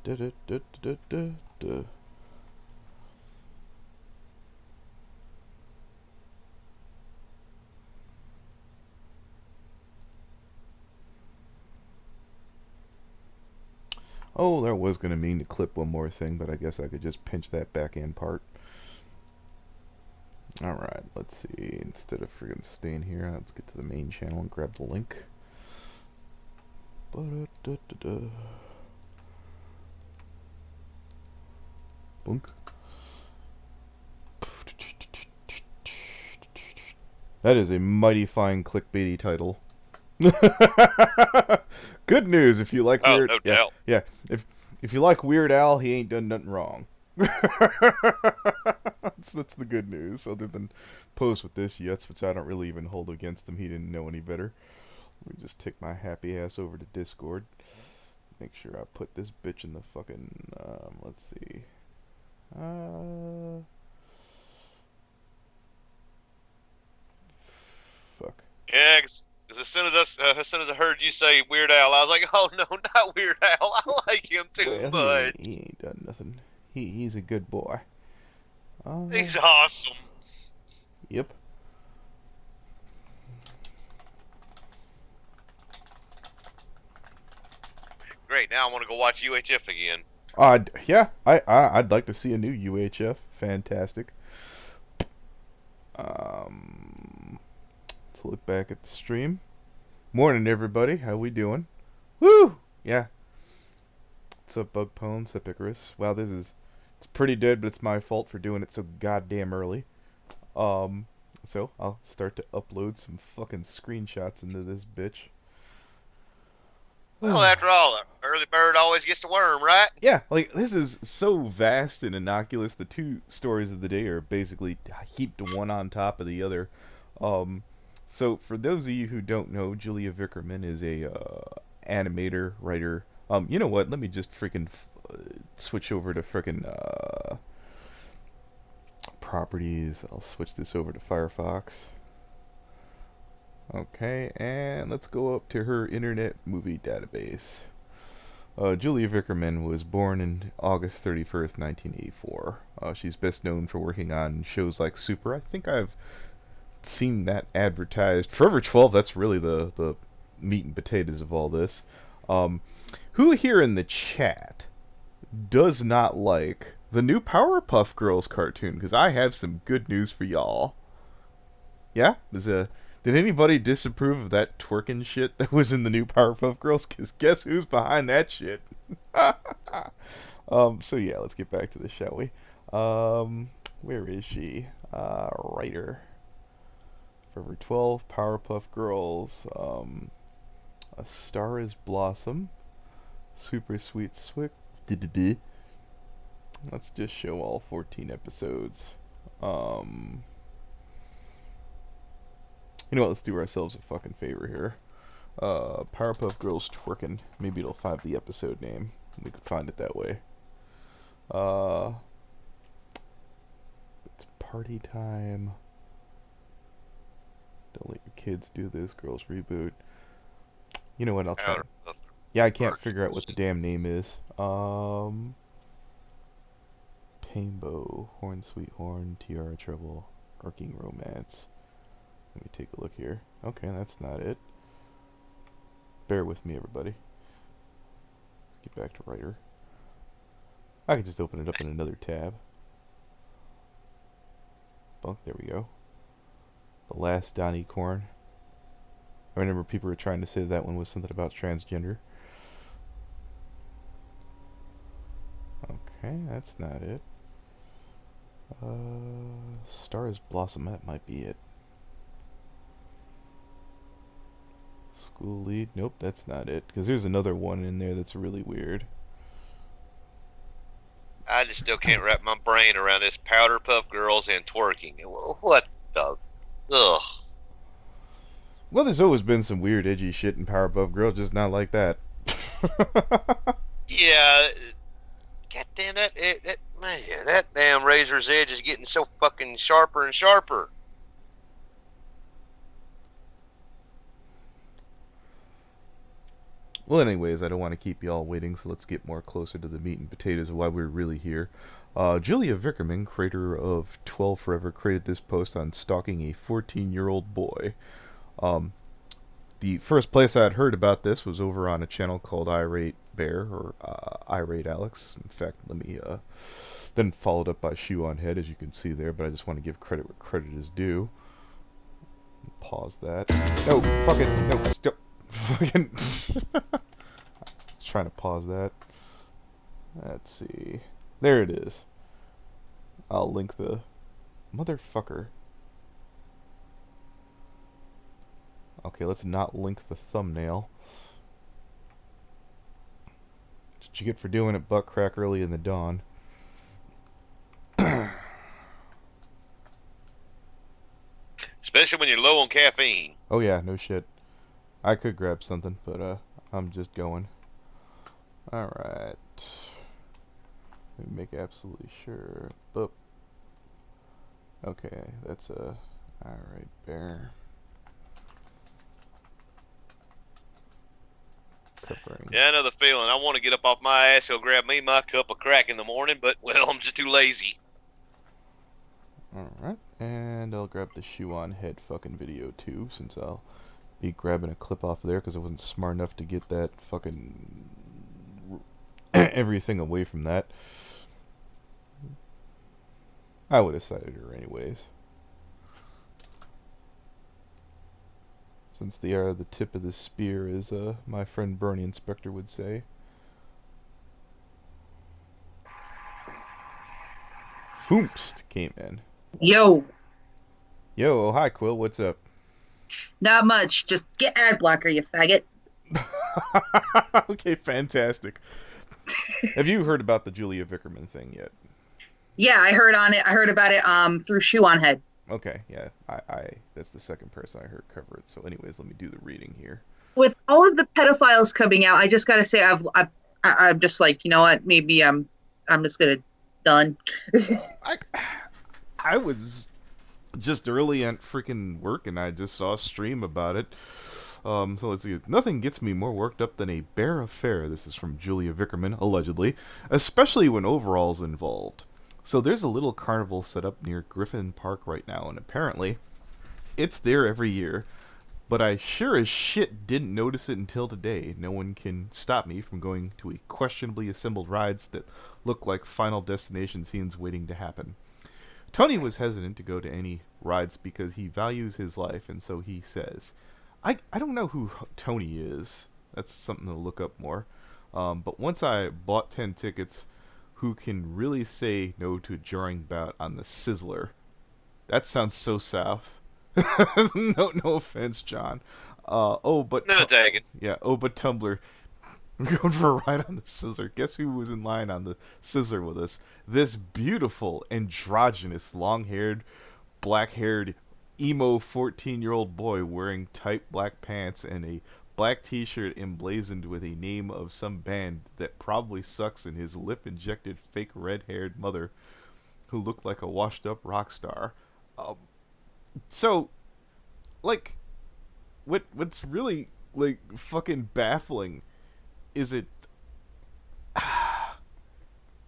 Da, da, da, da, da, da. Oh, that was going to mean to clip one more thing, but I guess I could just pinch that back end part. Alright, let's see. Instead of freaking staying here, let's get to the main channel and grab the link. Ba-da-da-da-da. Boink. That is a mighty fine clickbaity title. Good news if you like Oh, weird. no Yeah, doubt. yeah. If you like Weird Al, he ain't done nothing wrong. that's the good news. Other than pose with this Yutz, which I don't really even hold against him. He didn't know any better. Let me just take my happy ass over to Discord. Make sure I put this bitch in the fucking. Let's see. Fuck. Yeah, 'cause as soon as I heard you say Weird Al, I was like, oh no, not Weird Al. I like him too Well, much. he ain't done nothing. He's a good boy. He's awesome. Yep. Great. Now I want to go watch UHF again. Yeah. I'd like to see a new UHF. Fantastic. Let's look back at the stream. Morning, everybody. How we doing? Woo! Yeah. What's up, Bug Pone? What's up, Icarus? Wow, it's pretty dead, but it's my fault for doing it so goddamn early. So I'll start to upload some fucking screenshots into this bitch. Well, after all, the early bird always gets the worm, right? Yeah, like this is so vast and innocuous. The two stories of the day are basically heaped one on top of the other. Um, so for those of you who don't know, Julia Vickerman is a animator, writer. You know what? Let me just freaking switch over to freaking properties. I'll switch this over to Firefox. Okay, and let's go up to her Internet Movie Database. Julia Vickerman was born in August 31st, 1984. She's best known for working on shows like Super. I think I've seen that advertised. Forever12, that's really the meat and potatoes of all this. Who here in the chat does not like the new Powerpuff Girls cartoon? Because I have some good news for y'all. Yeah? Did anybody disapprove of that twerking shit that was in the new Powerpuff Girls? Because guess who's behind that shit? So yeah, let's get back to this, shall we? Where is she? Writer. Forever 12, Powerpuff Girls. A Star is Blossom. Super Sweet Swick. Let's just show all 14 episodes. You know what? Let's do ourselves a fucking favor here. Powerpuff Girls twerking. Maybe it'll find the episode name. We could find it that way. It's party time. Don't let your kids do this. Girls reboot. You know what? I'll try. Yeah, I can't figure out what the damn name is. Painbow, Horn Sweet Horn, Tiara Trouble, Arcing Romance. Let me take a look here. Okay, that's not it. Bear with me, everybody. Get back to writer. I can just open it up in another tab. Bunk, there we go. The Last Donnie Corn. I remember people were trying to say that one was something about transgender. Okay, that's not it. Stars Blossom, that might be it. School lead, nope, that's not it. Because there's another one in there that's really weird. I just still can't wrap my brain around this Powderpuff Girls and twerking. What the? Ugh. Well, there's always been some weird, edgy shit in Powerpuff Girls, just not like that. Yeah. God damn that! Man, that damn razor's edge is getting so fucking sharper and sharper. Well, anyways, I don't want to keep y'all waiting, so let's get more closer to the meat and potatoes of why we're really here. Julia Vickerman, creator of 12 Forever, created this post on stalking a 14-year-old boy. Um, the first place I had heard about this was over on a channel called Irate Bear, or Irate Alex. In fact, let me, then followed up by Shoe on Head, as you can see there, but I just want to give credit where credit is due. Pause that. No, fucking, no, stop. Fucking. Trying to pause that. Let's see. There it is. I'll link the motherfucker. Okay, let's not link the thumbnail. What you get for doing it butt crack early in the dawn. Especially when you're low on caffeine. Oh yeah, no shit. I could grab something, but I'm just going. Alright. Let me make absolutely sure. Boop. Okay, that's a Alright, bear. Covering. Yeah, I know the feeling. I want to get up off my ass, go grab me my cup of crack in the morning, but, well, I'm just too lazy. Alright, and I'll grab the Shoe on Head fucking video too, since I'll be grabbing a clip off of there, because I wasn't smart enough to get that fucking everything away from that. I would have cited her anyways. Since they are the tip of the spear, as my friend Bernie Inspector would say. Hoomst came in. Yo. Yo, oh, hi Quill, what's up? Not much. Just get ad blocker, you faggot. Okay, fantastic. Have you heard about the Julia Vickerman thing yet? Yeah, I heard about it through Shoe on Head. Okay, yeah, I that's the second person I heard cover it. So anyways, let me do the reading here. With all of the pedophiles coming out, I just gotta say I'm just like, you know what, maybe I'm just gonna done. I was just early at freaking work and I just saw a stream about it. So let's see. Nothing gets me more worked up than a bear affair. This is from Julia Vickerman, allegedly, especially when overall's involved. So there's a little carnival set up near Griffin Park right now, and apparently it's there every year. But I sure as shit didn't notice it until today. No one can stop me from going to a questionably assembled rides that look like Final Destination scenes waiting to happen. Tony was hesitant to go to any rides because he values his life, and so he says, I don't know who Tony is. That's something to look up more. But once I bought 10 tickets, who can really say no to a jarring bout on the Sizzler? That sounds so south. No offense, John. Oh, but No, take it. yeah. Oh, but Tumblr. We're going for a ride on the Sizzler. Guess who was in line on the Sizzler with us? This beautiful, androgynous, long-haired, black-haired, emo 14-year-old boy wearing tight black pants and a black t-shirt emblazoned with a name of some band that probably sucks, and his lip-injected fake red-haired mother who looked like a washed-up rock star. So, like, what's really, like, fucking baffling is it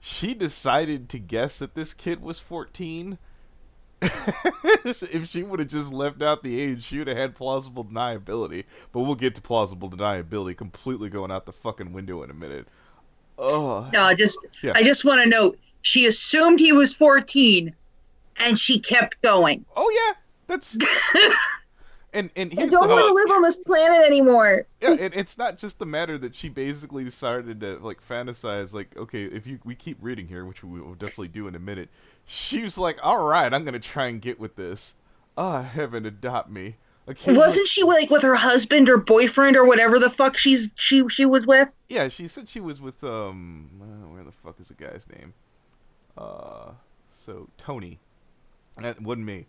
she decided to guess that this kid was 14. If she would have just left out the age, she would have had plausible deniability. But we'll get to plausible deniability completely going out the fucking window in a minute. Oh No, I just want to note, she assumed he was 14 and she kept going. Oh yeah, that's and I here's don't want to live on this planet anymore. Yeah, and it's not just the matter that she basically decided to like fantasize, like, okay, if we keep reading here, which we will definitely do in a minute, she was like, all right, I'm gonna try and get with this. Ah, heaven, adopt me. Wasn't she like with her husband or boyfriend or whatever the fuck she was with? Yeah, she said she was with where the fuck is the guy's name? So Tony. That wasn't me.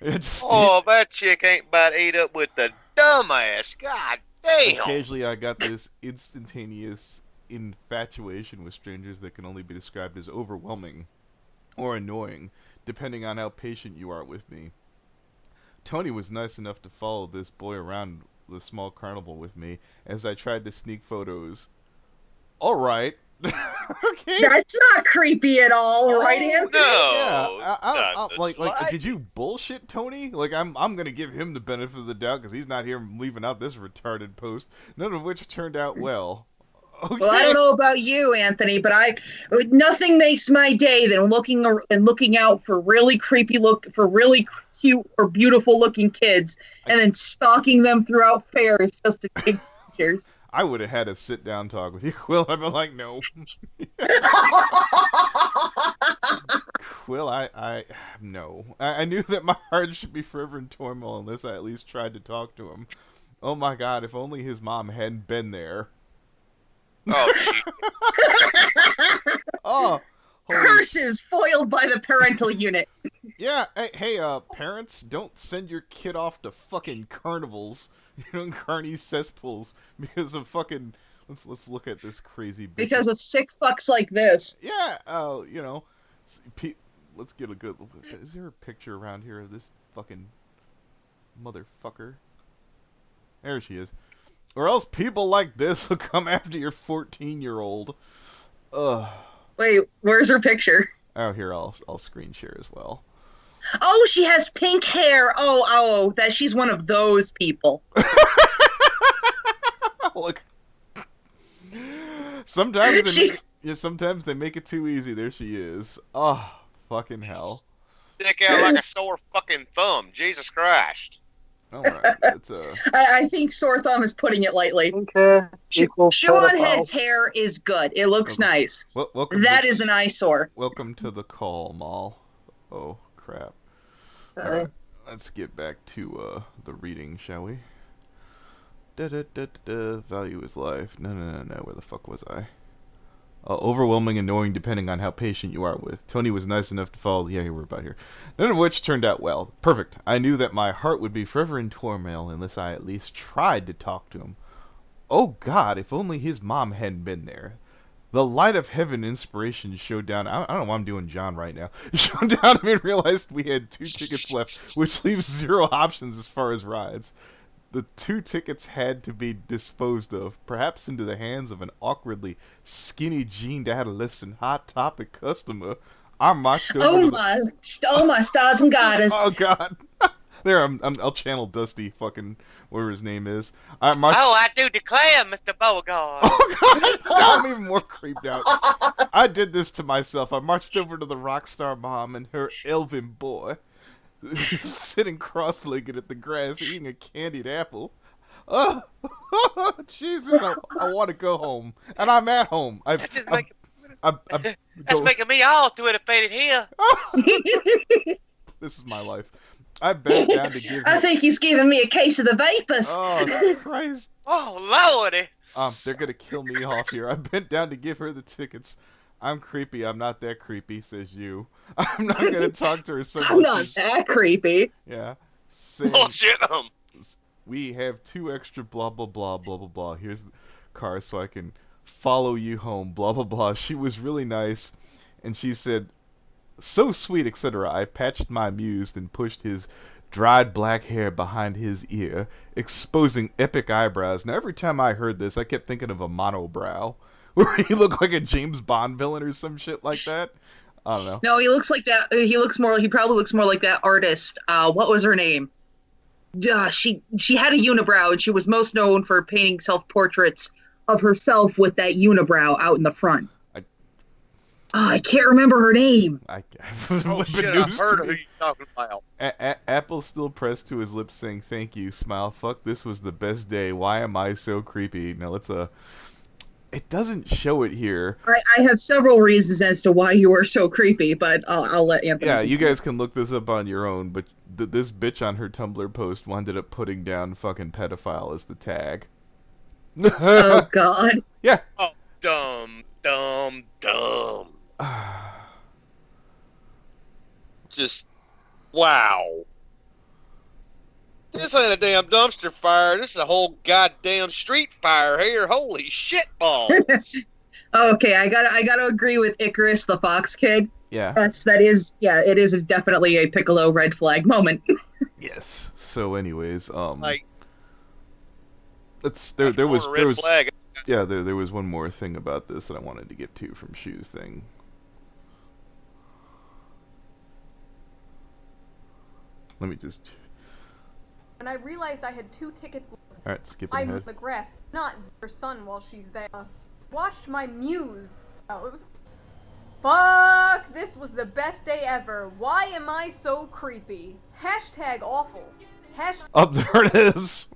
Oh, that chick ain't about ate up with the dumbass. God damn. Occasionally I got this instantaneous infatuation with strangers that can only be described as overwhelming or annoying, depending on how patient you are with me. Tony was nice enough to follow this boy around the small carnival with me as I tried to sneak photos. All right. Okay. That's not creepy at all, right, Anthony? No, Yeah, that's like, right. did you bullshit Tony? Like, I'm gonna give him the benefit of the doubt because he's not here leaving out this retarded post. None of which turned out well. Okay. Well, I don't know about you, Anthony, but nothing makes my day than looking out for really really cute or beautiful looking kids, and then stalking them throughout fairs just to take pictures. I would have had a sit down talk with you, Quill. I'd be like, no. Quill, no. I knew that my heart should be forever in turmoil unless I at least tried to talk to him. Oh my god, if only his mom hadn't been there. Oh, shit. Oh, Curses foiled by the parental unit. yeah. Hey, parents, don't send your kid off to fucking carnivals, carny cesspools because of fucking. Let's look at this crazy bitch. Because of sick fucks like this. Yeah. Let's get a good. Is there a picture around here of this fucking motherfucker? There she is. Or else people like this will come after your 14-year-old. Ugh. Wait, where's her picture? Oh, here, I'll screen share as well. Oh, she has pink hair. Oh, that she's one of those people. Look. Sometimes they make it too easy. There she is. Oh, fucking hell. Stick out like a sore fucking thumb. Jesus Christ. All right, let's I think sore thumb is putting it lightly. Okay. Equals Sean pedophiles. Head's hair is good. It looks nice. welcome. That is an eyesore. Welcome to the call, Maul. Oh crap. All right, let's get back to the reading, shall we? Value is life. No. Where the fuck was I? Overwhelming, annoying, depending on how patient you are with. Tony was nice enough to follow. Yeah, we're about here. None of which turned out well. Perfect. I knew that my heart would be forever in turmoil unless I at least tried to talk to him. Oh God, if only his mom hadn't been there. The light of heaven inspiration showed down. I don't know why I'm doing John right now. Showed down and realized we had 2 tickets left, which leaves 0 options as far as rides. The 2 tickets had to be disposed of, perhaps into the hands of an awkwardly skinny-jeaned adolescent Hot Topic customer. I marched over Oh my stars and garters. Oh God! There, I'll channel Dusty, fucking whatever his name is. I do declare, Mr. Beauregard. Oh God! Now I'm even more creeped out. I did this to myself. I marched over to the rock star mom and her elven boy, sitting cross-legged at the grass, eating a candied apple. Oh, Jesus! I want to go home, and I'm at home. That's making me all twitter-faded here. This is my life. I bent down to give her... I think he's giving me a case of the vapors. Oh, Christ. Oh, Lordy. They're going to kill me off here. I bent down to give her the tickets. I'm creepy. I'm not that creepy, says you. I'm not going to talk to her so much. I'm not that creepy. Yeah. Bullshit them. We have 2 extra blah, blah, blah, blah, blah, blah. Here's the car so I can follow you home, blah, blah, blah. She was really nice, and she said, so sweet, etc. I patched my muse and pushed his dried black hair behind his ear, exposing epic eyebrows. Now, every time I heard this, I kept thinking of a monobrow, where he looked like a James Bond villain or some shit like that. I don't know. No, he looks like that. He probably looks more like that artist. What was her name? She had a unibrow, and she was most known for painting self-portraits of herself with that unibrow out in the front. I can't remember her name. I've heard of who you're talking about. Apple still pressed to his lips, saying, "Thank you, smile. Fuck, this was the best day. Why am I so creepy?" Now let's It doesn't show it here. I have several reasons as to why you are so creepy, but I'll let Anthony. Yeah, you guys can look this up on your own, but this bitch on her Tumblr post ended up putting down fucking pedophile as the tag. Oh, God. Yeah. Oh, dumb. Just, wow. This ain't a damn dumpster fire. This is a whole goddamn street fire here. Holy shit balls. Okay, I gotta agree with Icarus, the Fox Kid. Yeah. It is definitely a Piccolo red flag moment. Yes. So anyways, Like, there was flag. yeah, there was one more thing about this that I wanted to get to from Shu's thing. Let me just. And I realized I had 2 tickets. Alright, skipping I'm ahead. the grass, not her son while she's there. Watched my muse. Fuck, this was the best day ever. Why am I so creepy? Hashtag awful. Oh, there it is.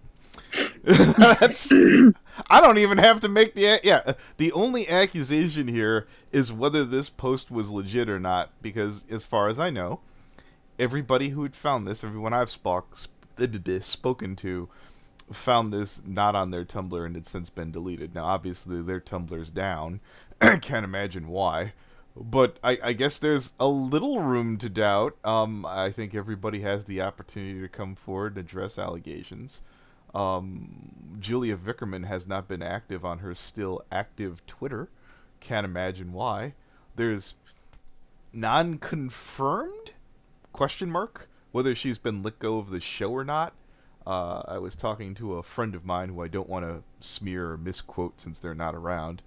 That's. I don't even have to make the the only accusation here is whether this post was legit or not, because as far as I know, everybody who had found this, everyone I've spoken to, found this not on their Tumblr and had since been deleted. Now, obviously, their Tumblr's down. Can't imagine why. But I guess there's a little room to doubt. I think everybody has the opportunity to come forward and address allegations. Julia Vickerman has not been active on her still active Twitter. Can't imagine why. There's non-confirmed ? Whether she's been let go of the show or not. I was talking to a friend of mine who I don't want to smear or misquote since they're not around.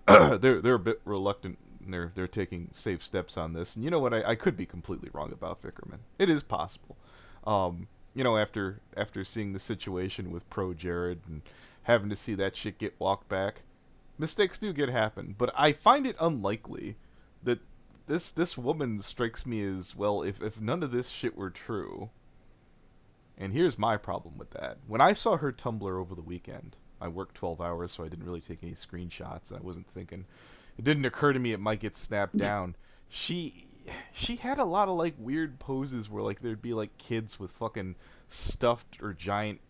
They're a bit reluctant. They're taking safe steps on this. And you know what? I could be completely wrong about Vickerman. It is possible. After seeing the situation with Pro Jared and having to see that shit get walked back, mistakes do happen. But I find it unlikely that this woman strikes me as, well, if none of this shit were true. And here's my problem with that. When I saw her Tumblr over the weekend, I worked 12 hours, so I didn't really take any screenshots. I wasn't thinking. It didn't occur to me it might get snapped down. She had a lot of like weird poses where like there'd be like kids with fucking stuffed or giant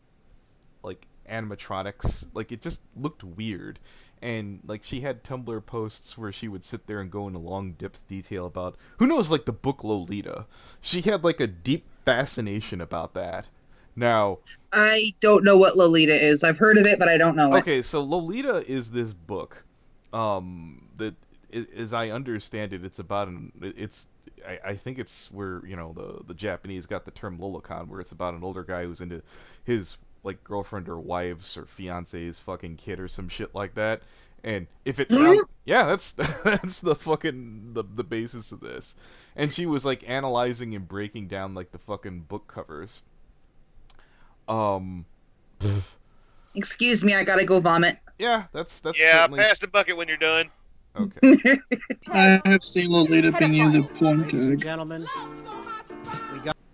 like animatronics. Like it just looked weird. And like she had Tumblr posts where she would sit there and go into long depth detail about, who knows, like the book Lolita. She had like a deep fascination about that. Now, I don't know what Lolita is. I've heard of it, but I don't know it. Okay, so Lolita is this book that, as I understand it, it's about I think it's where, you know, the Japanese got the term lolicon, where it's about an older guy who's into his like girlfriend or wife's or fiance's fucking kid or some shit like that. And if it sounds, yeah, that's the fucking the basis of this. And she was like analyzing and breaking down like the fucking book covers. Excuse me, I gotta go vomit. Yeah, that's Yeah, certainly... pass the bucket when you're done. Okay. I have seen Lolita being used as a porn tag. Gentlemen,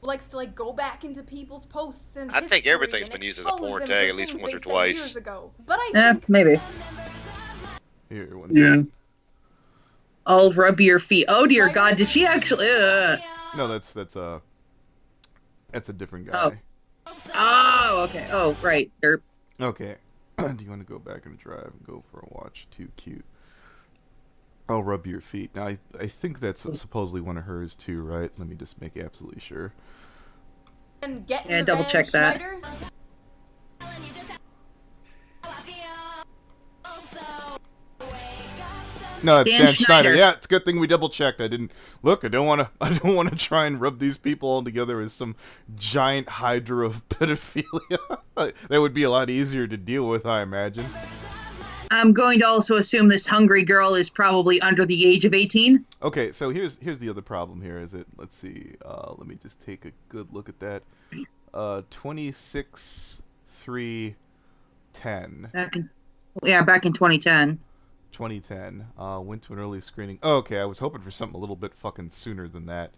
Likes to like go back into people's posts and I think history everything's and been used as a expose porn them tag for at least things once they or said twice. years ago. But I think Maybe. Here, one Yeah. second. I'll rub your feet. Oh dear God, did she actually? No, that's a different guy. Oh, okay. Oh, right. Derp. Okay. Do you want to go back in the drive and go for a watch? Too cute. I'll rub your feet. Now, I think that's supposedly one of hers too, right? Let me just make absolutely sure. and get in Yeah, the double van, check that. Schneider. No, it's Dan Dan Schneider. Schneider. Yeah, it's a good thing we double checked. I didn't look. I don't want to try and rub these people all together as some giant hydra of pedophilia. That would be a lot easier to deal with, I imagine. I'm going to also assume this hungry girl is probably under the age of 18. Okay, so here's the other problem here. Is it? Let's see. Let me just take a good look at that. 26/3/10. Back in 2010. 2010. Went to an early screening. Oh, okay, I was hoping for something a little bit fucking sooner than that.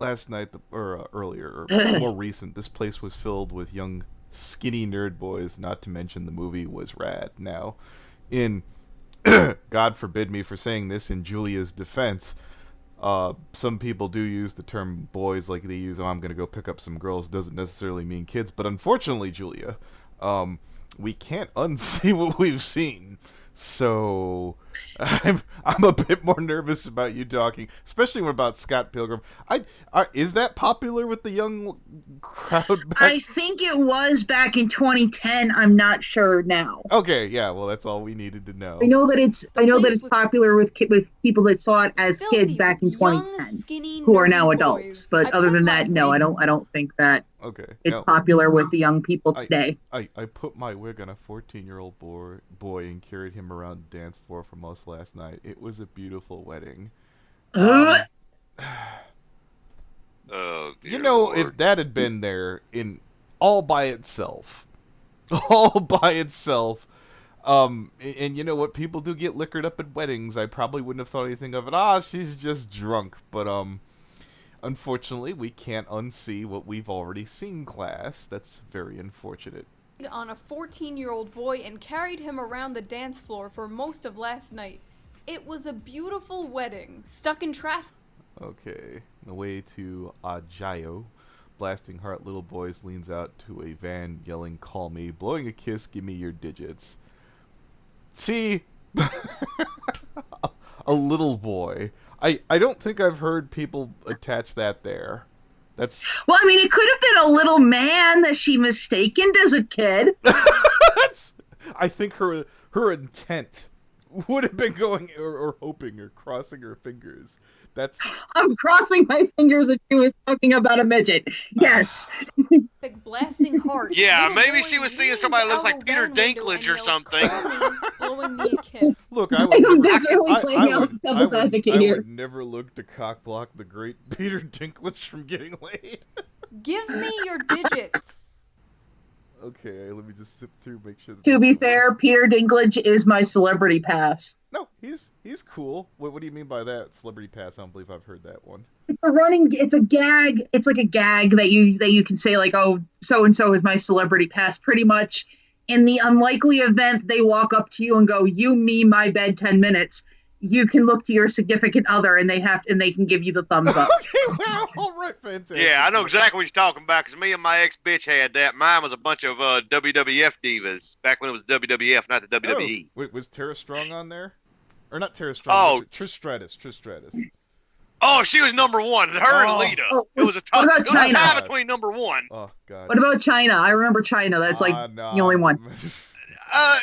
Last night, or earlier, or more recent, this place was filled with young, skinny nerd boys, not to mention the movie was rad. Now, in, God forbid me for saying this, in Julia's defense, some people do use the term boys like they use, oh, I'm going to go pick up some girls. Doesn't necessarily mean kids, but unfortunately, Julia, we can't unsee what we've seen. So I'm a bit more nervous about you talking, especially about Scott Pilgrim. Is that popular with the young crowd back? I think it was back in 2010. I'm not sure now. Okay, yeah, well, that's all we needed to know. I know that it's popular with people that saw it as Filthy kids back in with young, 2010 skinny, who are nerdy now boys. adults. But I other put than my that, no, I don't think that Okay. It's Now, popular with the young people today. I put my wig on a 14-year-old boy and carried him around the dance floor for most last night. It was a beautiful wedding. Ugh. Oh, dear You know, Lord. if that had been there in all by itself, all by itself, and you know what, people do get liquored up at weddings. I probably wouldn't have thought anything of it. She's just drunk. But unfortunately, we can't unsee what we've already seen, class. That's very unfortunate. On a 14-year-old boy and carried him around the dance floor for most of last night. It was a beautiful wedding, stuck in traffic. Okay, the way to Ajayo. Blasting heart little boys leans out to a van yelling, "Call me," blowing a kiss, "Give me your digits." See? A little boy. I don't think I've heard people attach that there. That's Well, I mean, it could have been a little man that she mistaken as a kid. I think her intent would have been going or hoping or crossing her fingers. That's I'm crossing my fingers that she was talking about a midget. Yes. Blasting heart. Yeah, Little maybe boy she was seeing leans somebody that looks out like a Peter van window Dinklage and or yells, something. "Call me," blowing me a kiss. look. I I would am never, definitely playing out devil's advocate I here. would never look to cockblock the great Peter Dinklage from getting laid. Give me your digits. Okay, let me just zip through, make sure. To be fair, Peter Dinklage is my celebrity pass. No, he's cool. What do you mean by that? Celebrity pass? I don't believe I've heard that one. It's a gag. It's like a gag that you can say, like, oh, so and so is my celebrity pass. Pretty much, in the unlikely event they walk up to you and go, "You, me, my bed, 10 minutes." You can look to your significant other and they can give you the thumbs up. Okay, well, all right, fantastic. Yeah, I know exactly what you're talking about, because me and my ex-bitch had that. Mine was a bunch of WWF divas, back when it was WWF, not the WWE. Oh, wait, was Tara Strong on there? Or not Tara Strong, Trish Stratus. Oh, she was number one. Her and Lita. It was a tie between number one. Oh, God. What about China? I remember China. That's the only one.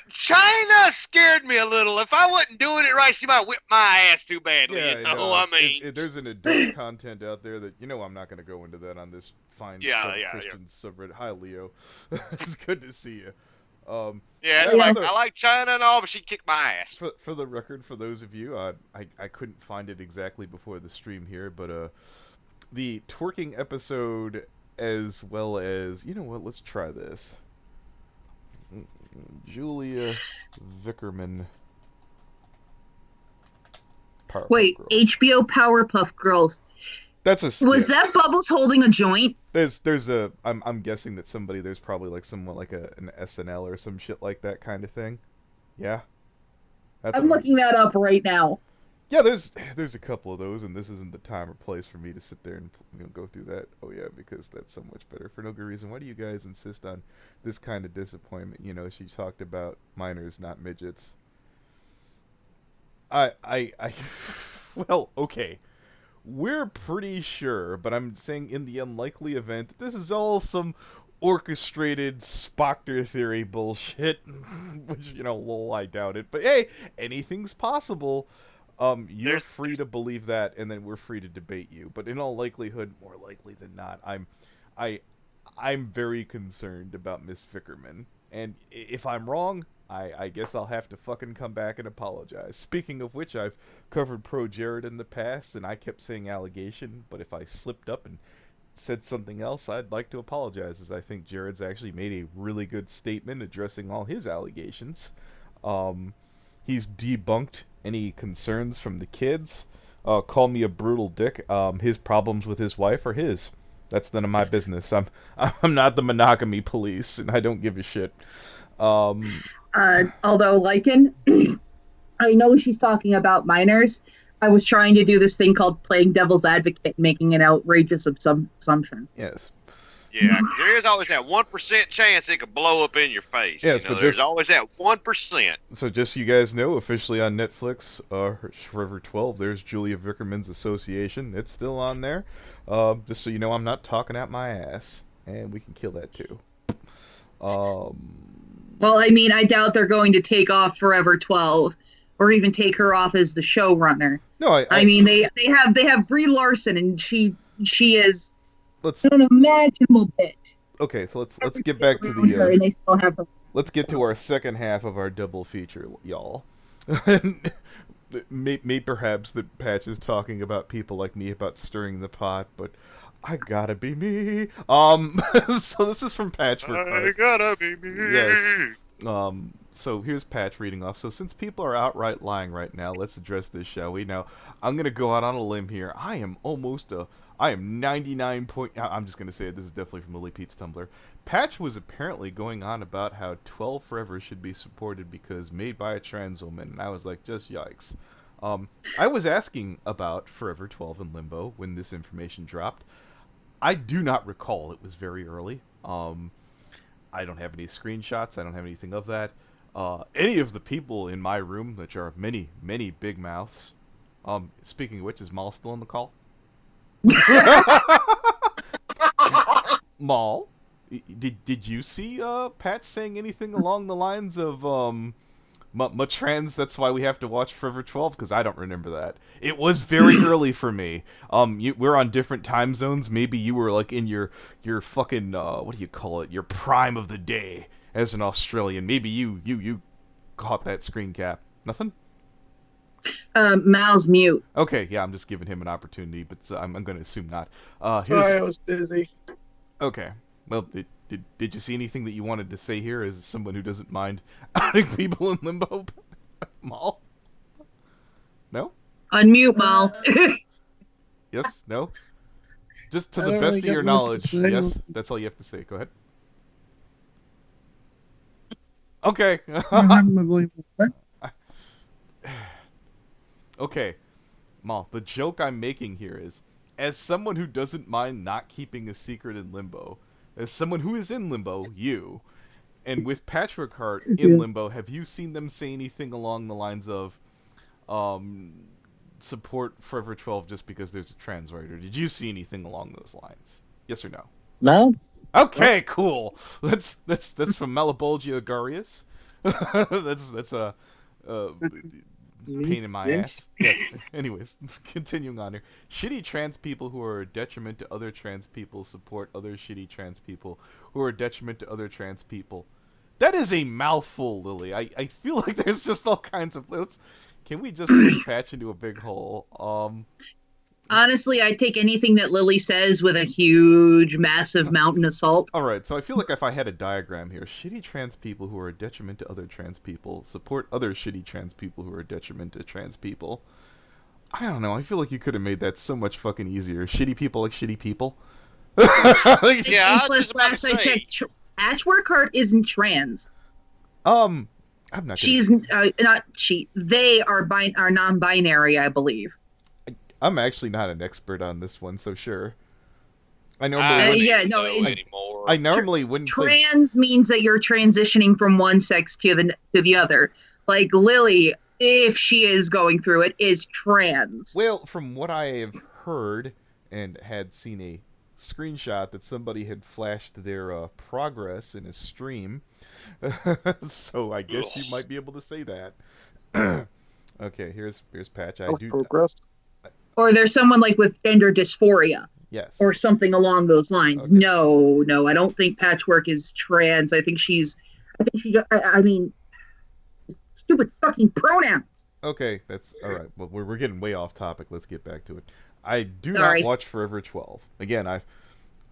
China scared me a little. If I wasn't doing it right, she might whip my ass too badly. Yeah, you know what I mean? If there's an adult content out there that, I'm not going to go into that on this fine Christian subreddit. Hi, Leo. It's good to see you. I like China and all, but she kicked my ass. For the record, for those of you, I couldn't find it exactly before the stream here, but the twerking episode, as well as, you know what, let's try this. Julia Vickerman. Wait, Girls. HBO Powerpuff Girls. That's a skit. Was that Bubbles holding a joint? I'm guessing that there's probably like somewhat like an SNL or some shit like that kind of thing. Yeah. I'm looking that up right now. Yeah, there's a couple of those, and this isn't the time or place for me to sit there and go through that. Oh yeah, because that's so much better. For no good reason. Why do you guys insist on this kind of disappointment? She talked about minors, not midgets. Well, okay. We're pretty sure, but I'm saying in the unlikely event that this is all some orchestrated Spockter theory bullshit, which, lol, I doubt it. But hey, anything's possible. You're free to believe that, and then we're free to debate you. But in all likelihood, more likely than not, I'm very concerned about Miss Vickerman. And if I'm wrong, I guess I'll have to fucking come back and apologize. Speaking of which, I've covered pro Jared in the past, and I kept saying allegation, but if I slipped up and said something else, I'd like to apologize, as I think Jared's actually made a really good statement addressing all his allegations. He's debunked any concerns from the kids. Call me a brutal dick. His problems with his wife are his. That's none of my business. I'm not the monogamy police, and I don't give a shit. Although Lycan, I know she's talking about minors. I was trying to do this thing called playing devil's advocate, making an outrageous assumption. Yes. Yeah, because there is always that 1% chance it could blow up in your face. Yes, but there's always that 1%. So just so you guys know, officially on Netflix, Forever12, there's Julia Vickerman's Association. It's still on there. Just so you know, I'm not talking out my ass. And we can kill that too. Well, I mean, I doubt they're going to take off Forever12 or even take her off as the showrunner. No, I mean, they have Brie Larson, and she is Let's an unimaginable bitch. Okay, so let's get back to And they still have the let's get to our second half of our double feature, y'all. May perhaps that Patch is talking about people like me about stirring the pot, but I gotta be me. So this is from Patch. I gotta be me. Yes. So here's Patch reading off. So since people are outright lying right now, let's address this, shall we? Now, I'm gonna go out on a limb here. I am 99 point. I'm just gonna say it. This is definitely from Lily Pete's Tumblr. Patch was apparently going on about how 12 Forever should be supported because made by a trans woman, and I was like, just yikes. I was asking about Forever 12 in Limbo when this information dropped. I do not recall. It was very early. I don't have any screenshots. I don't have anything of that. Any of the people in my room, which are many, many big mouths. Speaking of which, is Maul still on the call? Maul, did you see Patch saying anything along the lines of trans? That's why we have to watch Forever 12, because I don't remember that. It was very early for me. We're on different time zones. Maybe you were like in your fucking what do you call it? Your prime of the day as an Australian. Maybe you caught that screen cap. Nothing. Mal's mute. Okay, yeah, I'm just giving him an opportunity, but I'm going to assume not. Sorry, I was busy. Okay. Well, did you see anything that you wanted to say here as someone who doesn't mind outing people in Limbo? Maul? No? Unmute, Mal. Yes? No? Just to the don't best really of your got much to knowledge. say. Yes? That's all you have to say. Go ahead. Okay. Okay. Maul, the joke I'm making here is, as someone who doesn't mind not keeping a secret in Limbo, as someone who is in Limbo, you, and with Patchwork Heart in Limbo, have you seen them say anything along the lines of support Forever 12 just because there's a trans writer? Did you see anything along those lines? Yes or no? No. Okay, cool. That's from Malabolgia Garius. that's a pain in my ass. Yes. Anyways, continuing on here. Shitty trans people who are a detriment to other trans people support other shitty trans people who are a detriment to other trans people. That is a mouthful, Lily. I feel like there's just all kinds of... Can we just push Patch into a big hole? Honestly, I'd take anything that Lily says with a huge, massive mountain of salt. Alright, so I feel like if I had a diagram here, shitty trans people who are a detriment to other trans people support other shitty trans people who are a detriment to trans people. I don't know, I feel like you could have made that so much fucking easier. Shitty people like shitty people. Yeah, And plus, last I checked, Patchwork Heart isn't trans. I'm not She's not she. They are non-binary, I believe. I'm actually not an expert on this one, so sure. I normally I normally wouldn't think... Trans means that you're transitioning from one sex to the other. Like Lily, if she is going through it, is trans. Well, from what I have heard and had seen a screenshot that somebody had flashed their progress in a stream, so I guess you might be able to say that. Okay, here's Patch. I do progress. Or there's someone like with gender dysphoria. Yes. Or something along those lines. Okay. No, I don't think Patchwork is trans. I mean, stupid fucking pronouns. Okay, that's all right. Well, we're getting way off topic. Let's get back to it. I do Sorry. not watch Forever 12. Again, I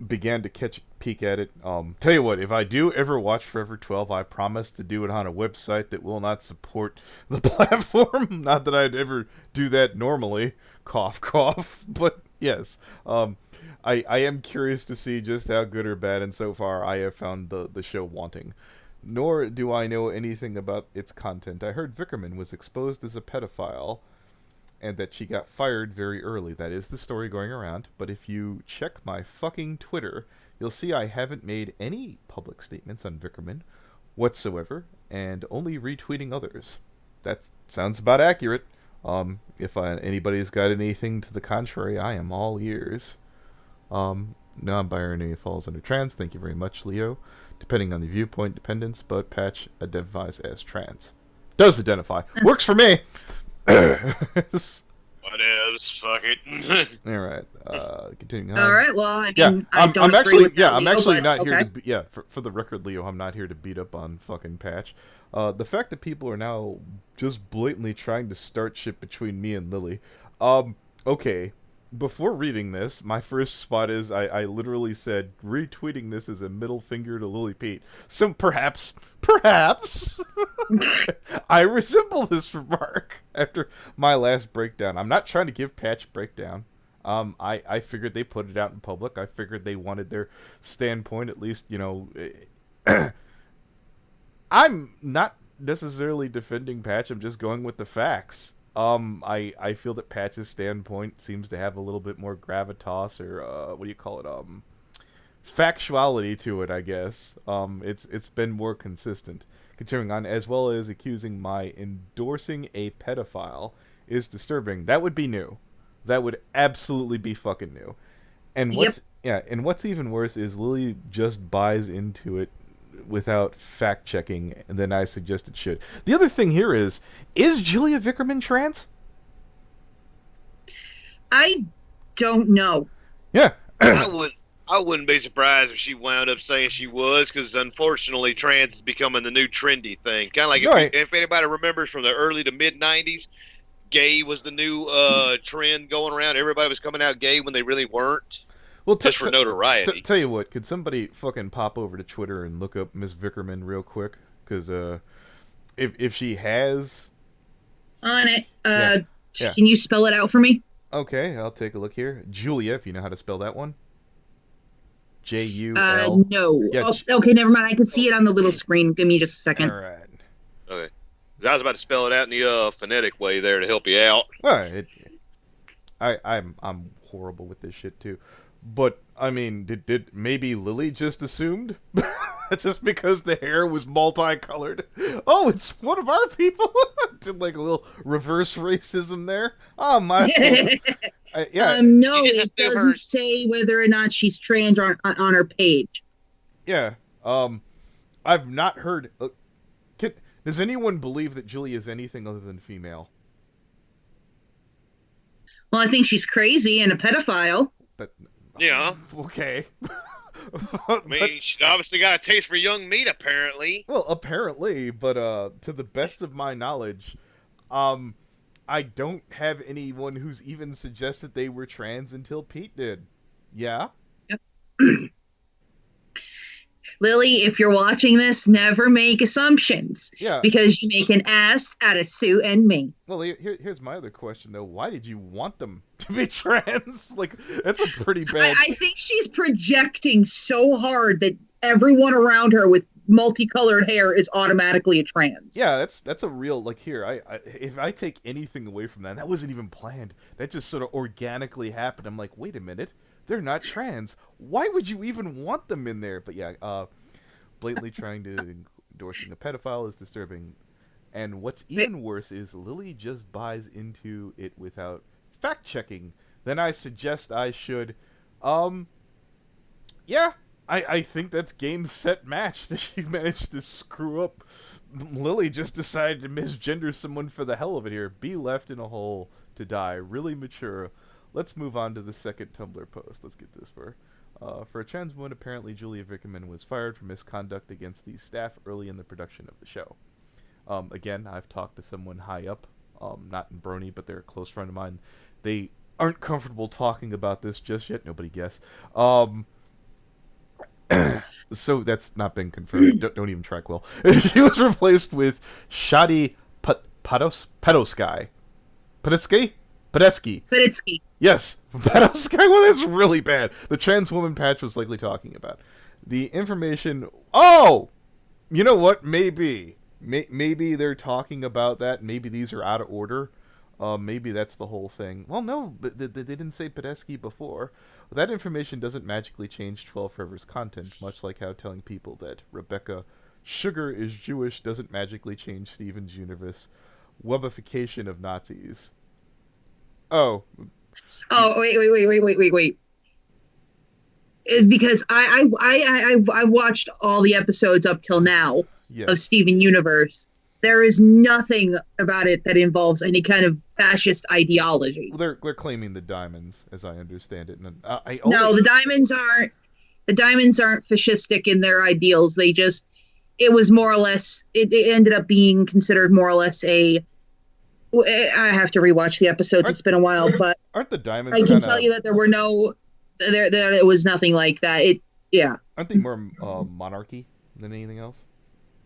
began to catch a peek at it. Tell you what, if I do ever watch Forever 12, I promise to do it on a website that will not support the platform. Not that I'd ever do that normally. Cough, cough. But yes, I am curious to see just how good or bad, and so far I have found the show wanting. Nor do I know anything about its content. I heard Vickerman was exposed as a pedophile, and that she got fired very early. That is the story going around, but if you check my fucking Twitter, you'll see I haven't made any public statements on Vickerman whatsoever, and only retweeting others. That sounds about accurate. If anybody's got anything to the contrary, I am all ears. Non-binary falls under trans. Thank you very much, Leo. Depending on the viewpoint dependence, but Patch identifies as trans. Does identify. Works for me! Well, Whatevs, fuck it. All right. Continuing on. All right. Well, I mean, Yeah, I don't I'm agree actually, with that, I'm Leo, actually but not here okay. to, for the record, Leo, I'm not here to beat up on fucking Patch. The fact that people are now just blatantly trying to start shit between me and Lily. Okay. Before reading this, my first spot is I literally said retweeting this as a middle finger to Lily Pete. So perhaps, I resemble this remark after my last breakdown. I'm not trying to give Patch breakdown. I figured they put it out in public. I figured they wanted their standpoint, at least, you know. I'm not necessarily defending Patch. I'm just going with the facts. I feel that Patch's standpoint seems to have a little bit more gravitas, or what do you call it? Factuality to it, I guess. It's been more consistent. Continuing on, as well as accusing my endorsing a pedophile is disturbing. That would be new. That would absolutely be fucking new. And what's even worse is Lily just buys into it without fact checking, and then I suggest it should. The other thing here is Julia Vickerman trans? I don't know. Yeah. I wouldn't be surprised if she wound up saying she was, because unfortunately, trans is becoming the new trendy thing. Kind of like if anybody remembers from the early to mid '90s, gay was the new trend going around. Everybody was coming out gay when they really weren't. Well, just for notoriety. Tell you what, could somebody fucking pop over to Twitter and look up Miss Vickerman real quick? Because if she has on it, can you spell it out for me? Okay, I'll take a look here. Julia, if you know how to spell that one. J-U-L. No. Yeah, okay, never mind. I can see it on the little screen. Give me just a second. All right. Okay. I was about to spell it out in the phonetic way there to help you out. All right. I'm horrible with this shit too. But I mean, did maybe Lily just assumed just because the hair was multicolored? Oh, it's one of our people. Did like a little reverse racism there? Oh my. Yeah. No, it doesn't say whether or not she's trans on her page. Yeah. I've not heard. Does anyone believe that Julia is anything other than female? Well, I think she's crazy and a pedophile. But yeah. Okay. I mean, she's obviously got a taste for young meat, apparently. Well, apparently, but to the best of my knowledge, I don't have anyone who's even suggested they were trans until Pete did. Yeah? Yep. Lily, if you're watching this, never make assumptions. Yeah. Because you make an ass out of Sue and me. Well, here's my other question, though. Why did you want them to be trans? Like, that's a pretty bad... I think she's projecting so hard that everyone around her with multicolored hair is automatically a trans. Yeah, that's a real, like, here, if I take anything away from that wasn't even planned. That just sort of organically happened. I'm like, wait a minute. They're not trans. Why would you even want them in there? But yeah, blatantly trying to endorsing a pedophile is disturbing. And what's even worse is Lily just buys into it without fact-checking. Then I suggest I should, yeah, I think that's game, set, match that she managed to screw up. Lily just decided to misgender someone for the hell of it here. Be left in a hole to die. Really mature. Let's move on to the second Tumblr post. Let's get this for a trans woman. Apparently, Julia Vickerman was fired for misconduct against the staff early in the production of the show. Again, I've talked to someone high up, not in Brony, but they're a close friend of mine. They aren't comfortable talking about this just yet. Nobody guess. So that's not been confirmed. Don't even try, Quill. She was replaced with Shadi Pedosky. Pedetsky. Yes, Pedosky. Well, that's really bad. The trans woman Patch was likely talking about. The information... Oh! You know what? Maybe they're talking about that. Maybe these are out of order. Maybe that's the whole thing. Well, no, but they didn't say Pedesky before. That information doesn't magically change 12 Forever's content, much like how telling people that Rebecca Sugar is Jewish doesn't magically change Steven's universe. Webification of Nazis. Oh. Oh, wait. It's because I watched all the episodes up till now of Steven Universe, There is nothing about it that involves any kind of fascist ideology. Well, they're claiming the diamonds, as I understand it. And No, the diamonds aren't. The diamonds aren't fascistic in their ideals. It was more or less. It ended up being considered more or less a. I have to rewatch the episodes. It's been a while, but aren't the diamonds? I can tell you that there were no. There it was nothing like that. Aren't they more monarchy than anything else?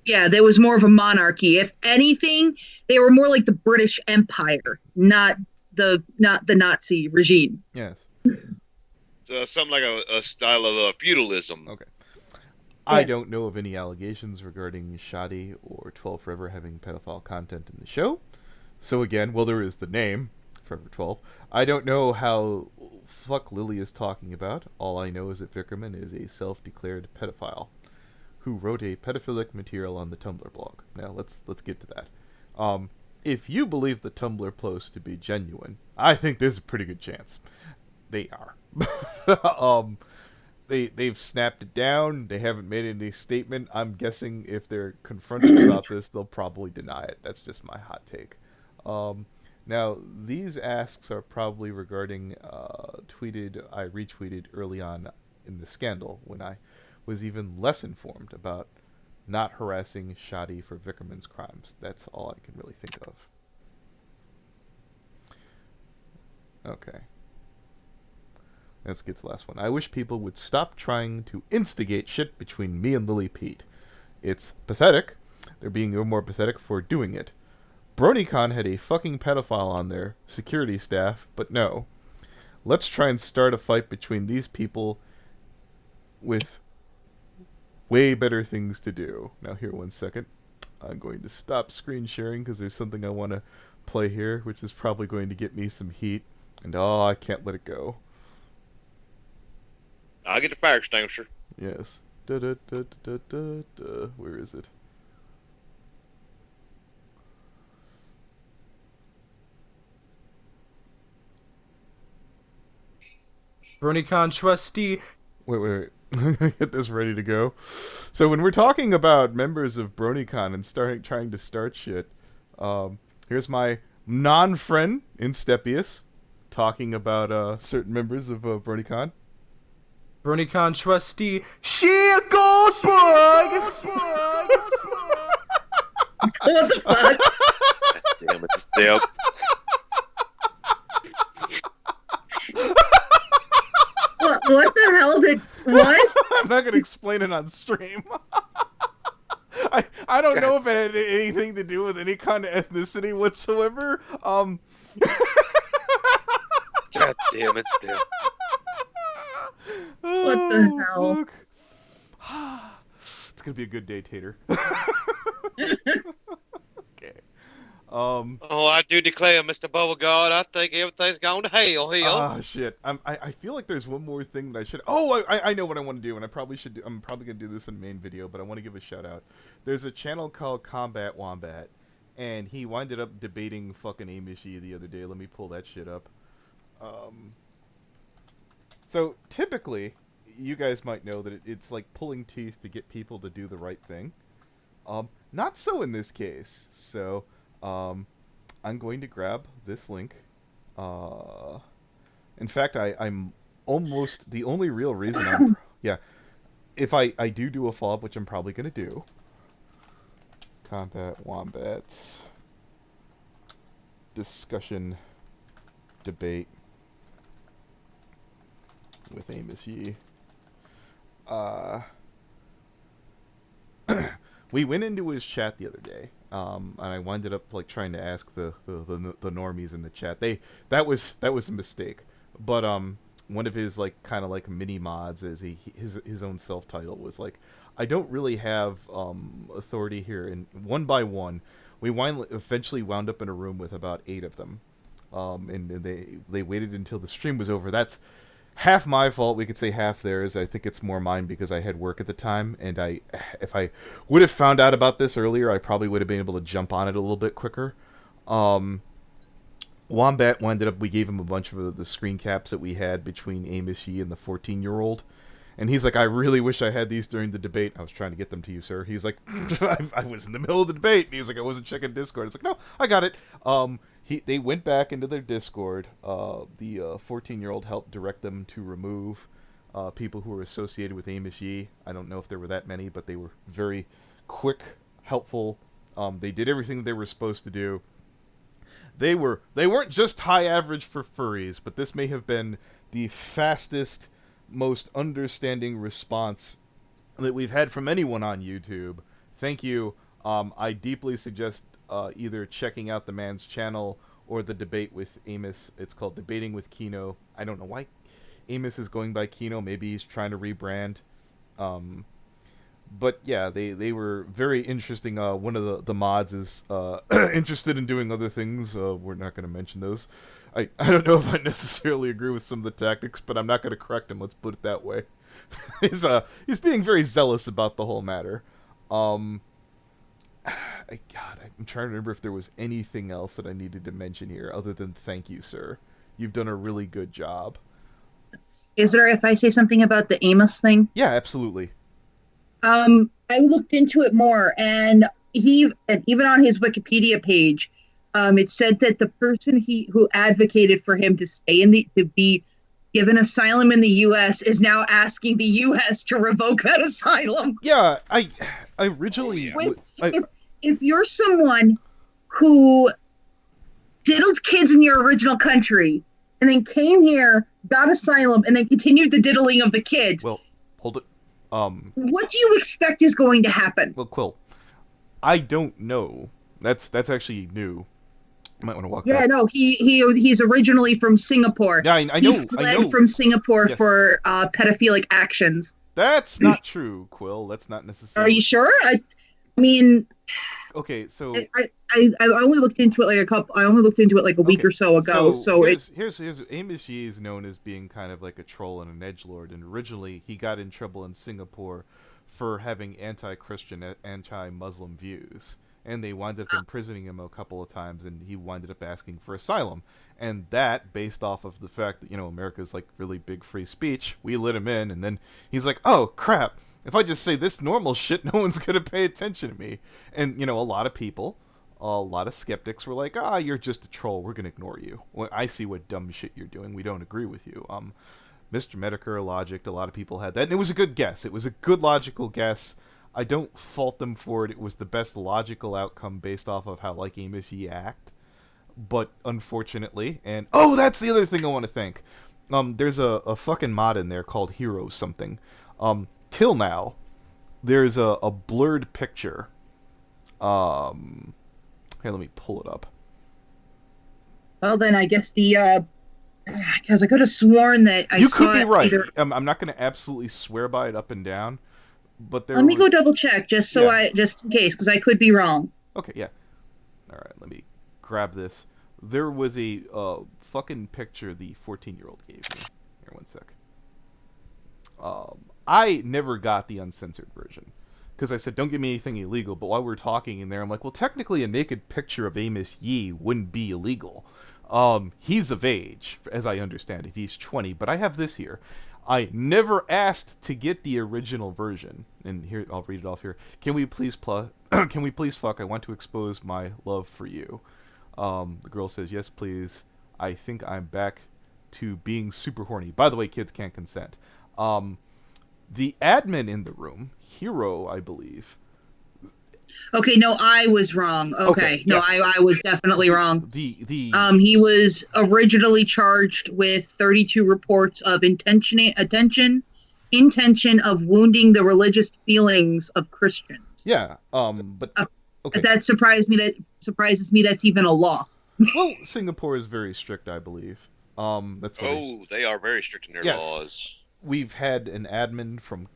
Yeah, there was more of a monarchy. If anything, they were more like the British Empire, not the Nazi regime. Yes. So something like a style of feudalism. Okay. I don't know of any allegations regarding Shoddy or 12 Forever having pedophile content in the show. So again, well, there is the name, Forever 12. I don't know how fuck Lily is talking about. All I know is that Vickerman is a self-declared pedophile who wrote a pedophilic material on the Tumblr blog. Now, let's get to that. If you believe the Tumblr post to be genuine, I think there's a pretty good chance they are. They've snapped it down. They haven't made any statement. I'm guessing if they're confronted about this, they'll probably deny it. That's just my hot take. Now, these asks are probably regarding I retweeted early on in the scandal when I was even less informed about not harassing Shoddy for Vickerman's crimes. That's all I can really think of. Okay. Let's get to the last one. I wish people would stop trying to instigate shit between me and Lily Pete. It's pathetic. They're being even more pathetic for doing it. BronyCon had a fucking pedophile on their security staff, but no. Let's try and start a fight between these people with way better things to do. Now, here, 1 second. I'm going to stop screen sharing because there's something I want to play here, which is probably going to get me some heat. And, I can't let it go. I'll get the fire extinguisher. Yes. Where is it? BronyCon trustee. Wait. Get this ready to go. So when we're talking about members of BronyCon and trying to start shit, here's my non-friend Instepius talking about certain members of BronyCon. BronyCon trustee. She a gold bug. What the fuck? Damn it, this damn. What the hell did what? I'm not gonna explain it on stream. I don't know if it had anything to do with any kind of ethnicity whatsoever. God damn it, still. What the hell? It's gonna be a good day, Tater. Okay. I do declare, Mr. Beauregard, I think everything's gone to hell here. Ah, shit. I feel like there's one more thing that I should... Oh, I know what I want to do, and I'm probably going to do this in the main video, but I want to give a shout-out. There's a channel called Combat Wombat, and he winded up debating fucking Amos the other day. Let me pull that shit up. So, typically, you guys might know that it's like pulling teeth to get people to do the right thing. Not so in this case. So... I'm going to grab this link. In fact, I'm almost the only real reason yeah. If I do a follow-up, which I'm probably going to do. Combat Wombats. Discussion. Debate. With Amos Yee. We went into his chat the other day, and I winded up like trying to ask the normies in the chat. That was a mistake, but one of his like kind of like mini mods, as his own self title was like, I don't really have authority here, and one by one, we eventually wound up in a room with about 8 of them, and they waited until the stream was over. That's half my fault. We could say half theirs. I think it's more mine because I had work at the time, and if I would have found out about this earlier, I probably would have been able to jump on it a little bit quicker. Wombat we gave him a bunch of the screen caps that we had between Amos Yee and the 14-year-old, And he's like, I really wish I had these during the debate. I was trying to get them to you, sir. He's like, I was in the middle of the debate. And he's like, I wasn't checking Discord. It's like, no, I got it. They went back into their Discord. The 14-year-old helped direct them to remove people who were associated with Amos Yee. I don't know if there were that many, but they were very quick, helpful. They did everything they were supposed to do. They weren't just high average for furries, but this may have been the fastest, most understanding response that we've had from anyone on YouTube. Thank you. I deeply suggest either checking out the man's channel or the debate with Amos. It's called Debating with Kino. I don't know why Amos is going by Kino. Maybe he's trying to rebrand. But yeah, they were very interesting. One of the mods is interested in doing other things. We're not going to mention those. I don't know if I necessarily agree with some of the tactics, but I'm not going to correct him. Let's put it that way. He's being very zealous about the whole matter. I'm trying to remember if there was anything else that I needed to mention here other than thank you, sir. You've done a really good job. Is there, if I say something about the Amos thing? Yeah, absolutely. I looked into it more, and even on his Wikipedia page, it said that the person who advocated for him to be given asylum in the U.S. is now asking the U.S. to revoke that asylum. Yeah, I originally... If you're someone who diddled kids in your original country and then came here, got asylum, and then continued the diddling of the kids... Well, hold it. What do you expect is going to happen? Well, Quill, I don't know. That's actually new. You might want to walk back. Yeah, no, he's originally from Singapore. Yeah, I know. He fled from Singapore Yes. for pedophilic actions. That's not true, Quill. That's not necessarily... Are you sure? I mean... Okay, so... I only looked into it like a week or so ago. Here's Amos Yee is known as being kind of like a troll and an edgelord, and originally he got in trouble in Singapore for having anti-Christian, anti-Muslim views, and they wound up imprisoning him a couple of times, and he winded up asking for asylum. And that, based off of the fact that, America's like really big free speech, we let him in, and then he's like, oh crap, if I just say this normal shit, no one's gonna pay attention to me. And a lot of skeptics were like, you're just a troll, we're gonna ignore you. Well, I see what dumb shit you're doing, we don't agree with you. Mr. Medicare logic, a lot of people had that, and it was a good guess. It was a good logical guess. I don't fault them for it. It was the best logical outcome based off of how like Amos Yee act. But unfortunately, and that's the other thing I want to thank. There's a fucking mod in there called Hero something. Till now, there's a blurred picture. Here, let me pull it up. Well, then I guess because I could have sworn that you could be right. I'm not going to absolutely swear by it up and down, but let me go double check just in case, because I could be wrong. Okay, yeah. All right, let me grab this. There was a fucking picture the 14-year-old gave me. Here, one sec. I never got the uncensored version because I said, don't give me anything illegal. But while we were talking in there, I'm like, well, technically a naked picture of Amos Yee wouldn't be illegal. He's of age, as I understand it. He's 20, but I have this here. I never asked to get the original version. And here, I'll read it off here. Can we please fuck? I want to expose my love for you. The girl says, yes, please. I think I'm back to being super horny. By the way, kids can't consent. The admin in the room, Hero, I believe. Okay, no, I was wrong. Okay, no, yeah. I was definitely wrong. He was originally charged with 32 reports of intention of wounding the religious feelings of Christians. Yeah, but okay. That surprises me. That's even a law. Well, Singapore is very strict, I believe. That's what they are very strict in their laws. We've had an admin from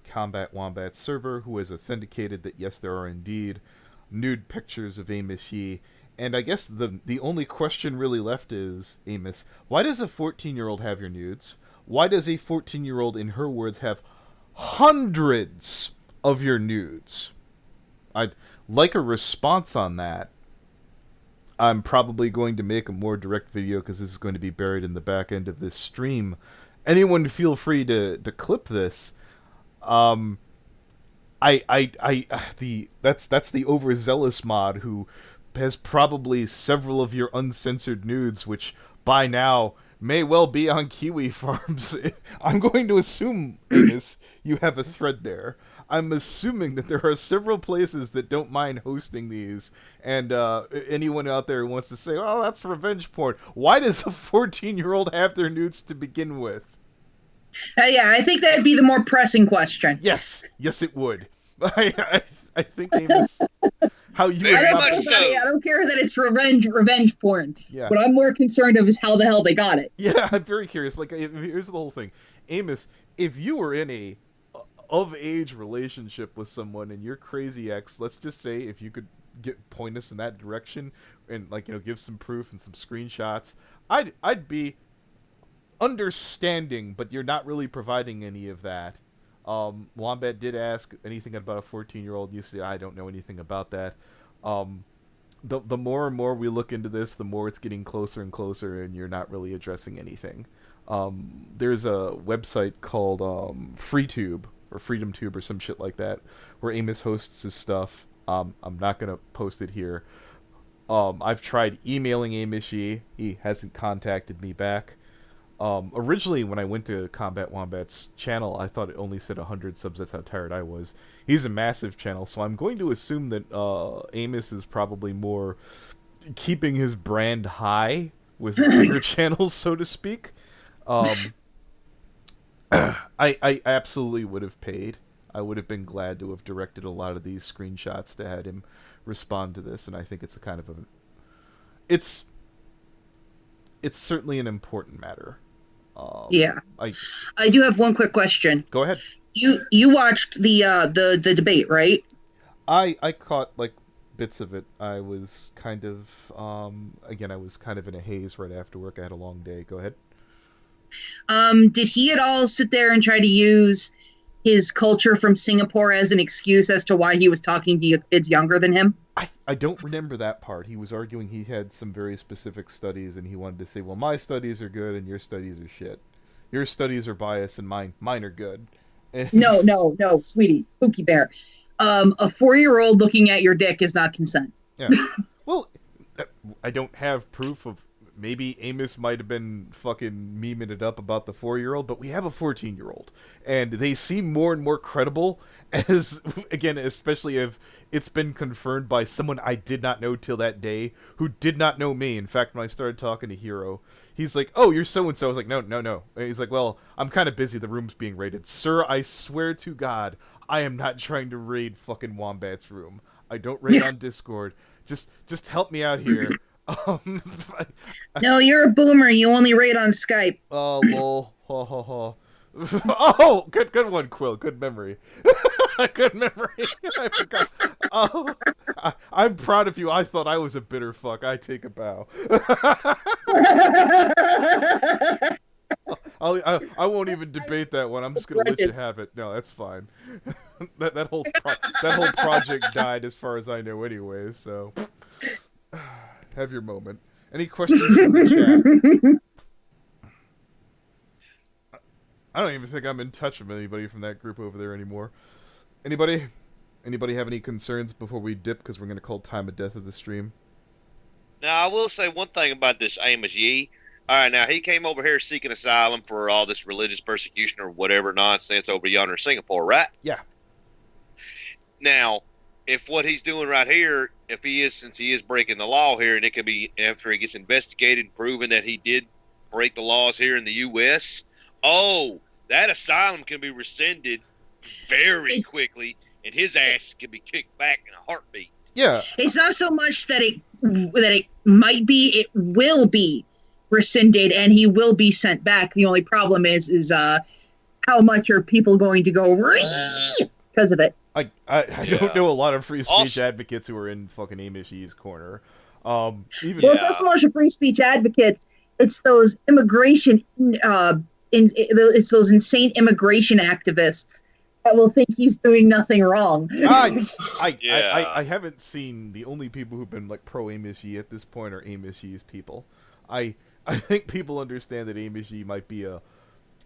Combat Wombat's server who has authenticated that yes, there are indeed nude pictures of Amos Yee. And I guess the only question really left is, Amos, why does a 14-year-old have your nudes? Why does a 14-year-old, in her words, have hundreds of your nudes? I'd like a response on that. I'm probably going to make a more direct video because this is going to be buried in the back end of this stream anyone feel free to clip this. That's the overzealous mod who has probably several of your uncensored nudes, which by now may well be on Kiwi Farms. I'm going to assume, Amos, you have a thread there. I'm assuming that there are several places that don't mind hosting these, and anyone out there who wants to say, "Oh, that's revenge porn." Why does a 14-year-old have their nudes to begin with? Yeah, I think that'd be the more pressing question. Yes, it would. I think, Amos, how you? I don't care that it's revenge porn. Yeah. What I'm more concerned of is how the hell they got it. Yeah, I'm very curious. Like, here's the whole thing, Amos. If you were in a of-age relationship with someone and your crazy ex, let's just say, if you could point us in that direction and, like, give some proof and some screenshots, I'd be understanding, but you're not really providing any of that. Wombat did ask anything about a 14-year-old. You say, I don't know anything about that. The more and more we look into this, the more it's getting closer and closer, and you're not really addressing anything. There's a website called FreeTube or FreedomTube or some shit like that, where Amos hosts his stuff. I'm not gonna post it here. I've tried emailing Amos. He hasn't contacted me back. Originally, when I went to Combat Wombat's channel, I thought it only said 100 subs. That's how tired I was. He's a massive channel, so I'm going to assume that Amos is probably more keeping his brand high with bigger channels, so to speak. I absolutely would have paid. I would have been glad to have directed a lot of these screenshots to have him respond to this, and I think it's a kind of it's certainly an important matter. Yeah. I do have one quick question. Go ahead. You watched the debate, right? I caught like bits of it. I was kind of again, I was kind of in a haze right after work. I had a long day. Go ahead. Did he at all sit there and try to use his culture from Singapore as an excuse as to why he was talking to kids younger than him? I don't remember that part. He was arguing he had some very specific studies, and he wanted to say, well, my studies are good and your studies are shit. Your studies are biased and mine are good. No, sweetie. Pookie Bear. A 4-year-old looking at your dick is not consent. Yeah. Well, I don't have proof of... Maybe Amos might have been fucking memeing it up about the 4-year-old, but we have a 14-year-old. And they seem more and more credible as, again, especially if it's been confirmed by someone I did not know till that day, who did not know me. In fact, when I started talking to Hero, he's like, oh, you're so-and-so. I was like, no. And he's like, well, I'm kind of busy. The room's being raided. Sir, I swear to God, I am not trying to raid fucking Wombat's room. I don't raid on Discord. Just help me out here. No, you're a boomer. You only raid on Skype. Oh, lol. Ha ha ha. Oh, good one, Quill. Good memory. Good memory. I forgot. Oh, I'm proud of you. I thought I was a bitter fuck. I take a bow. I won't even debate that one. I'm just gonna let you have it. No, that's fine. that whole project died, as far as I know, anyway. So. Have your moment. Any questions from the chat? I don't even think I'm in touch with anybody from that group over there anymore. Anybody? Anybody have any concerns before we dip? Because we're going to call time of death of the stream. Now, I will say one thing about this Amos Yee. All right, now, he came over here seeking asylum for all this religious persecution or whatever nonsense over yonder in Singapore, right? Yeah. Now, if what he's doing right here, since he is breaking the law here, and it could be after he gets investigated and proven that he did break the laws here in the U.S., that asylum can be rescinded very quickly, and his ass can be kicked back in a heartbeat. Yeah. It's not so much that it might be, it will be rescinded, and he will be sent back. The only problem is how much are people going to go because of it. I don't know a lot of free speech advocates who are in fucking Amos Yee's corner. It's not so much a free speech advocates. It's those immigration, it's those insane immigration activists that will think he's doing nothing wrong. I haven't seen the only people who've been like pro Amos Yee at this point are Amos Yee's people. I think people understand that Amos Yee might be a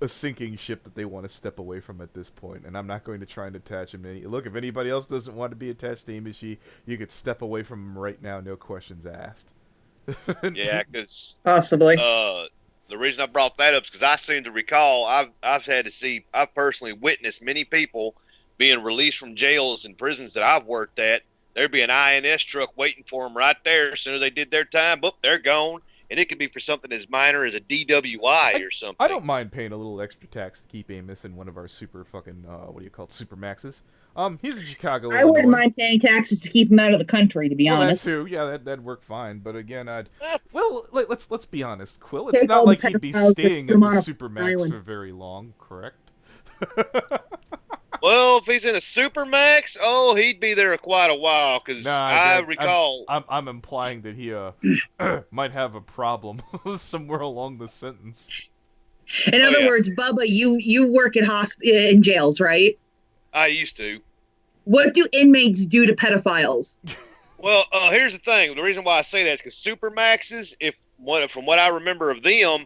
a sinking ship that they want to step away from at this point, and I'm not going to try and attach him. Look, if anybody else doesn't want to be attached to Amos, you could step away from him right now, no questions asked. Yeah, because Possibly. the reason I brought that up is because I seem to recall I've personally witnessed many people being released from jails and prisons that I've worked at. There'd be an INS truck waiting for them right there. As soon as they did their time, boop, they're gone. And it could be for something as minor as a DWI or something. I don't mind paying a little extra tax to keep Amos in one of our super fucking, super maxes. He's in Chicago, I wouldn't mind paying taxes to keep him out of the country, to be honest. That too, yeah, that'd work fine. But again, let's be honest, Quill. It's Take not all like the he'd be pedophiles staying that at come on the a Supermax island. for very long, correct? Well, if he's in a Supermax, he'd be there quite a while, because I recall... I'm implying that he might have a problem somewhere along the sentence. In other words, Bubba, you work at in jails, right? I used to. What do inmates do to pedophiles? Well, here's the thing. The reason why I say that is because Supermaxes, from what I remember of them,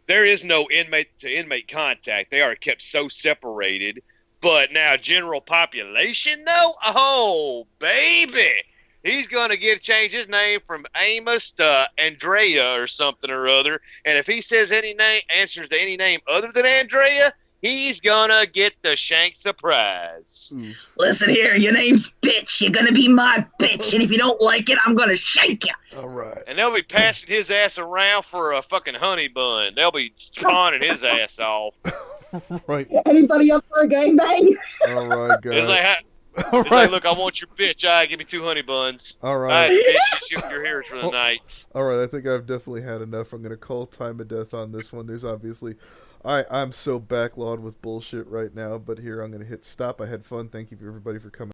there is no inmate-to-inmate contact. They are kept so separated. But now, general population, though? Oh, baby! He's going to change his name from Amos to Andrea or something or other. And if he says answers to any name other than Andrea, he's going to get the shank surprise. Listen here, your name's Bitch. You're going to be my bitch. And if you don't like it, I'm going to shank you. All right. And they'll be passing his ass around for a fucking honey bun. They'll be pawning his ass off. Right. Anybody up for a gangbang? All right, guys. It's like, look, I want your bitch. All right, give me 2 honey buns. All right. All right, bitch, you're here for the night. All right, I think I've definitely had enough. I'm going to call time of death on this one. There's obviously... I'm so backlogged with bullshit right now, but here I'm going to hit stop. I had fun. Thank you, everybody, for coming.